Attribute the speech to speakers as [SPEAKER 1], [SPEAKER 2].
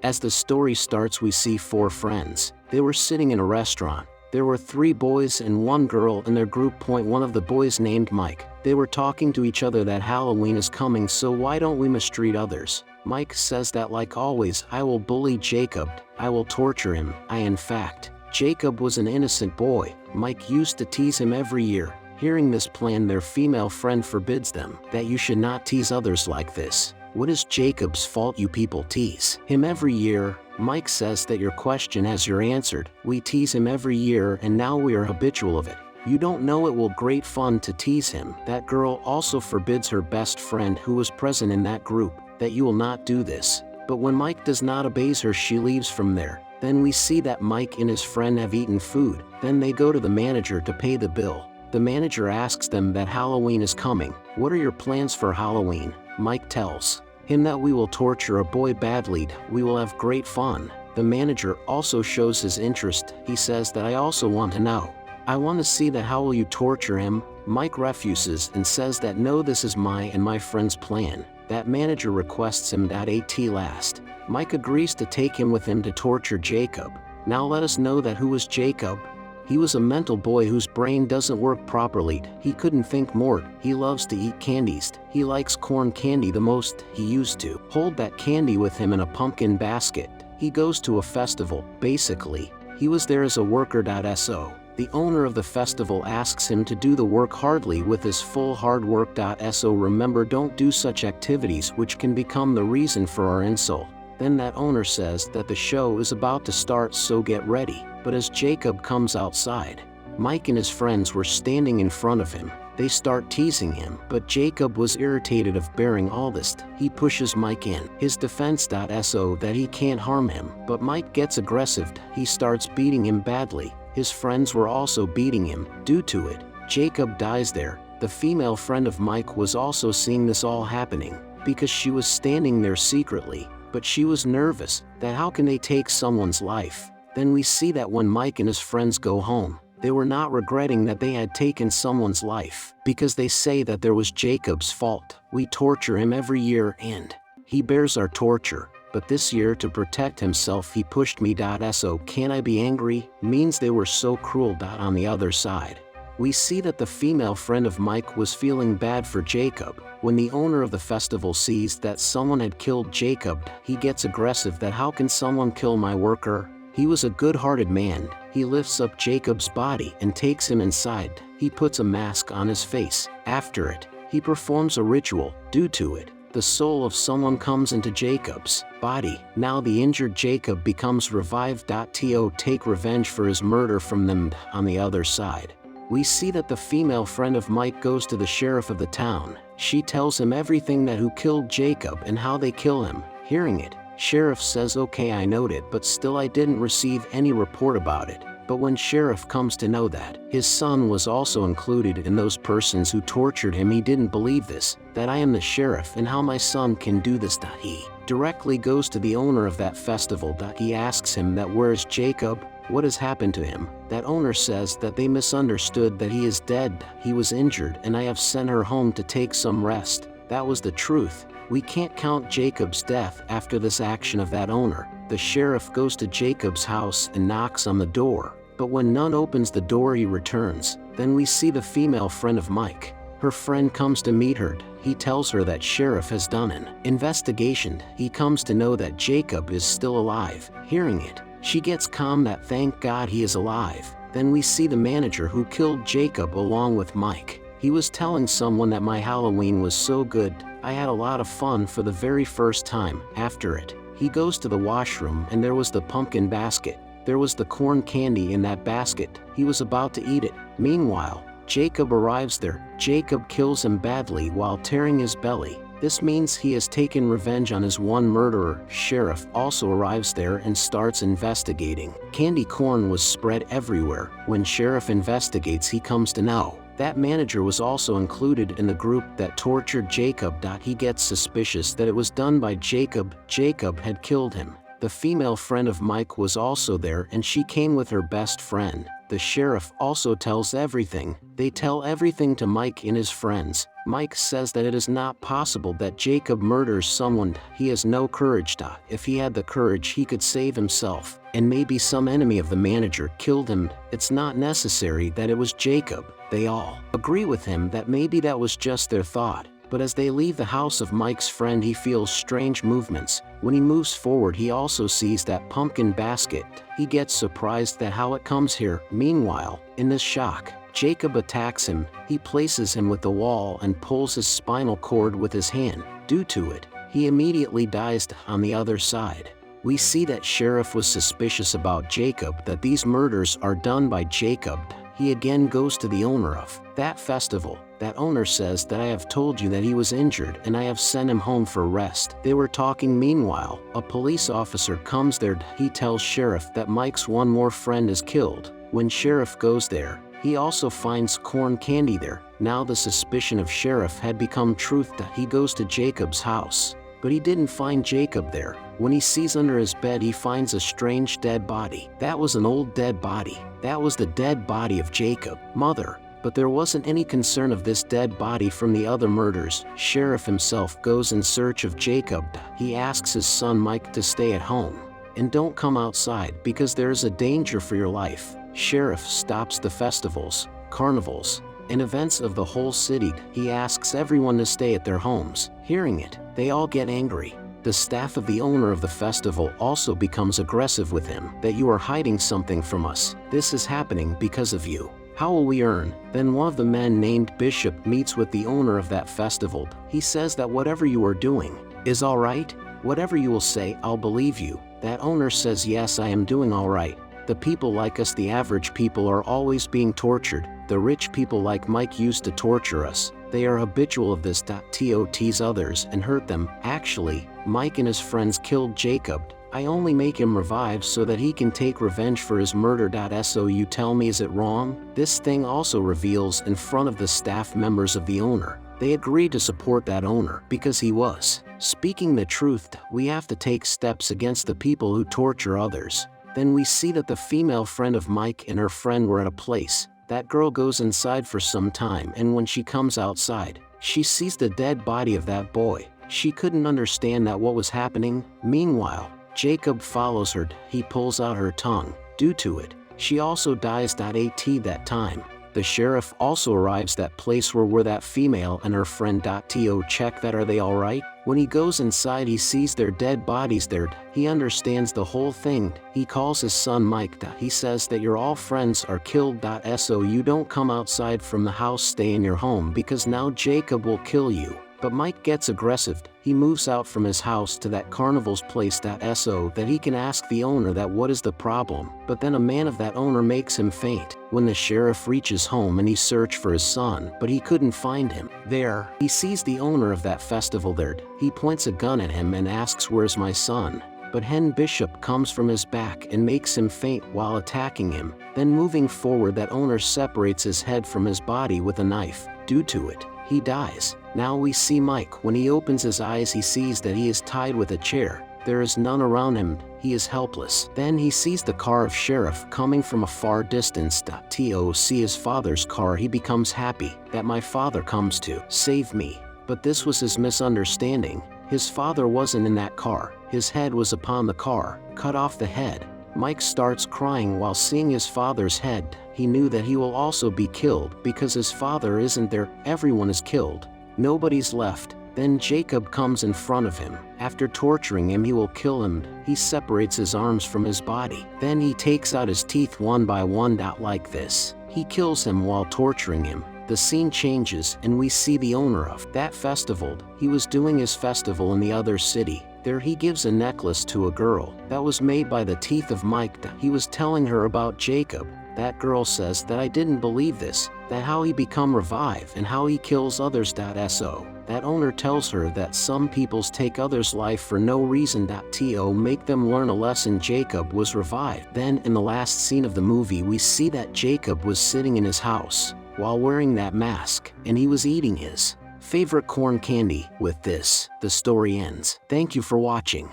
[SPEAKER 1] As the story starts, we see four friends. They were sitting in a restaurant. There were three boys and one girl in their group. One of the boys named Mike. They were talking to each other that Halloween is coming, so why don't we mistreat others? Mike says that like always, I will bully Jacob, I will torture him. In fact, Jacob was an innocent boy. Mike used to tease him every year. Hearing this plan, their female friend forbids them, that you should not tease others like this. What is Jacob's fault? You people tease him every year. Mike says that your question has your answered. We tease him every year and now we are habitual of it. You don't know it will great fun to tease him. That girl also forbids her best friend who was present in that group, that you will not do this. But when Mike does not obey her, she leaves from there. Then we see that Mike and his friend have eaten food. Then they go to the manager to pay the bill. The manager asks them that Halloween is coming. What are your plans for Halloween? Mike tells him that we will torture a boy badly, we will have great fun. The manager also shows his interest. He says that I also want to know. I want to see that. How will you torture him? Mike refuses and says that no, this is my and my friend's plan. That manager requests him that at last. Mike agrees to take him with him to torture Jacob. Now let us know that who was Jacob? He was a mental boy whose brain doesn't work properly. He couldn't think more. He loves to eat candies. He likes corn candy the most. He used to hold that candy with him in a pumpkin basket. He goes to a festival. Basically, he was there as a worker. So the owner of the festival asks him to do the work hardly with his full hard work. So remember, don't do such activities which can become the reason for our insult. Then that owner says that the show is about to start, so get ready. But as Jacob comes outside, Mike and his friends were standing in front of him. They start teasing him, but Jacob was irritated of bearing all this. He pushes Mike in his defense. So that he can't harm him, but Mike gets aggressive. He starts beating him badly. His friends were also beating him. Due to it, Jacob dies there. The female friend of Mike was also seeing this all happening, because she was standing there secretly. But she was nervous, that how can they take someone's life? Then we see that when Mike and his friends go home, they were not regretting that they had taken someone's life, because they say that there was Jacob's fault. We torture him every year and he bears our torture. But this year, to protect himself, he pushed me. So can I be angry? Means they were so cruel. On the other side, we see that the female friend of Mike was feeling bad for Jacob. When the owner of the festival sees that someone had killed Jacob, he gets aggressive that how can someone kill my worker? He was a good-hearted man. He lifts up Jacob's body and takes him inside. He puts a mask on his face. After it, he performs a ritual. Due to it, the soul of someone comes into Jacob's body. Now the injured Jacob becomes revived. To take revenge for his murder from them. On the other side, we see that the female friend of Mike goes to the sheriff of the town. She tells him everything that who killed Jacob and how they kill him. Hearing it, sheriff says, okay, I note it, but still I didn't receive any report about it. But when sheriff comes to know that his son was also included in those persons who tortured him, he didn't believe this, that I am the sheriff and how my son can do this. He directly goes to the owner of that festival. He asks him that where's Jacob? What has happened to him? That owner says that they misunderstood, that he is dead, he was injured, and I have sent her home to take some rest. That was the truth. We can't count Jacob's death. After this action of that owner, the sheriff goes to Jacob's house and knocks on the door. But when none opens the door, he returns. Then we see the female friend of Mike. Her friend comes to meet her. He tells her that sheriff has done an investigation. He comes to know that Jacob is still alive. Hearing it, she gets calm that thank God he is alive. Then we see the manager who killed Jacob along with Mike. He was telling someone that my Halloween was so good, I had a lot of fun for the very first time. After it, he goes to the washroom and there was the pumpkin basket. There was the corn candy in that basket. He was about to eat it. Meanwhile, Jacob arrives there. Jacob kills him badly while tearing his belly. This means he has taken revenge on his one murderer. Sheriff also arrives there and starts investigating. Candy corn was spread everywhere. When sheriff investigates, he comes to know that manager was also included in the group that tortured Jacob. He gets suspicious that it was done by Jacob. Jacob had killed him. The female friend of Mike was also there and she came with her best friend. The sheriff also tells everything. They tell everything to Mike and his friends. Mike says that it is not possible that Jacob murders someone. He has no courage. If he had the courage, he could save himself. And maybe some enemy of the manager killed him. It's not necessary that it was Jacob. They all agree with him that maybe that was just their thought. But as they leave the house of Mike's friend, he feels strange movements. When he moves forward, he also sees that pumpkin basket. He gets surprised at how it comes here. Meanwhile, in this shock, Jacob attacks him. He places him with the wall and pulls his spinal cord with his hand. Due to it, he immediately dies. On the other side, we see that sheriff was suspicious about Jacob, that these murders are done by Jacob. He again goes to the owner of that festival. That owner says that I have told you that he was injured and I have sent him home for rest. They were talking. Meanwhile, a police officer comes there. He tells sheriff that Mike's one more friend is killed. When sheriff goes there, he also finds corn candy there. Now the suspicion of sheriff had become truth. He goes to Jacob's house, but he didn't find Jacob there. When he sees under his bed, he finds a strange dead body. That was an old dead body. That was the dead body of Jacob, mother. But there wasn't any concern of this dead body from the other murders. Sheriff himself goes in search of Jacob. He asks his son Mike to stay at home and don't come outside because there is a danger for your life. Sheriff stops the festivals, carnivals, and events of the whole city. He asks everyone to stay at their homes. Hearing it, they all get angry. The staff of the owner of the festival also becomes aggressive with him. That you are hiding something from us. This is happening because of you. How will we earn? Then one of the men named Bishop meets with the owner of that festival. He says that whatever you are doing is all right. Whatever you will say, I'll believe you. That owner says, yes, I am doing all right. The people like us, the average people, are always being tortured. The rich people like Mike used to torture us. They are habitual of this. To tease others and hurt them. Actually, Mike and his friends killed Jacob. I only make him revive so that he can take revenge for his murder. So you tell me, is it wrong? This thing also reveals in front of the staff members of the owner. They agreed to support that owner because he was speaking the truth. We have to take steps against the people who torture others. Then we see that the female friend of Mike and her friend were at a place. That girl goes inside for some time, and when she comes outside, she sees the dead body of that boy. She couldn't understand that what was happening. Meanwhile, Jacob follows her. He pulls out her tongue. Due to it, she also dies. At that time, the sheriff also arrives at that place where that female and her friend. To check that are they all right. When he goes inside, he sees their dead bodies there. He understands the whole thing. He calls his son Mike. He says that your all friends are killed. So you don't come outside from the house, stay in your home because now Jacob will kill you. But Mike gets aggressive. He moves out from his house to that carnival's place. So that he can ask the owner that what is the problem. But then a man of that owner makes him faint. When the sheriff reaches home and he searched for his son, but he couldn't find him. There, he sees the owner of that festival there. He points a gun at him and asks, where's my son? But Hen Bishop comes from his back and makes him faint while attacking him. Then moving forward, that owner separates his head from his body with a knife. Due to it, he dies. Now we see Mike. When he opens his eyes, he sees that he is tied with a chair. There is none around him. He is helpless. Then he sees the car of sheriff coming from a far distance. To see his father's car, he becomes happy that my father comes to save me. But this was his misunderstanding. His father wasn't in that car. His head was upon the car. Cut off the head. Mike starts crying while seeing his father's head. He knew that he will also be killed because his father isn't there. Everyone is killed. Nobody's left. Then Jacob comes in front of him. After torturing him, he will kill him. He separates his arms from his body. Then he takes out his teeth one by one. Like this. He kills him while torturing him. The scene changes and we see the owner of that festival. He was doing his festival in the other city. There he gives a necklace to a girl that was made by the teeth of Mike. He was telling her about Jacob. That girl says that I didn't believe this, that how he become revived and how he kills others. So that owner tells her that some peoples take others' life for no reason. To make them learn a lesson. Jacob was revived. Then in the last scene of the movie, we see that Jacob was sitting in his house while wearing that mask, and he was eating his favorite corn candy. With this, the story ends. Thank you for watching.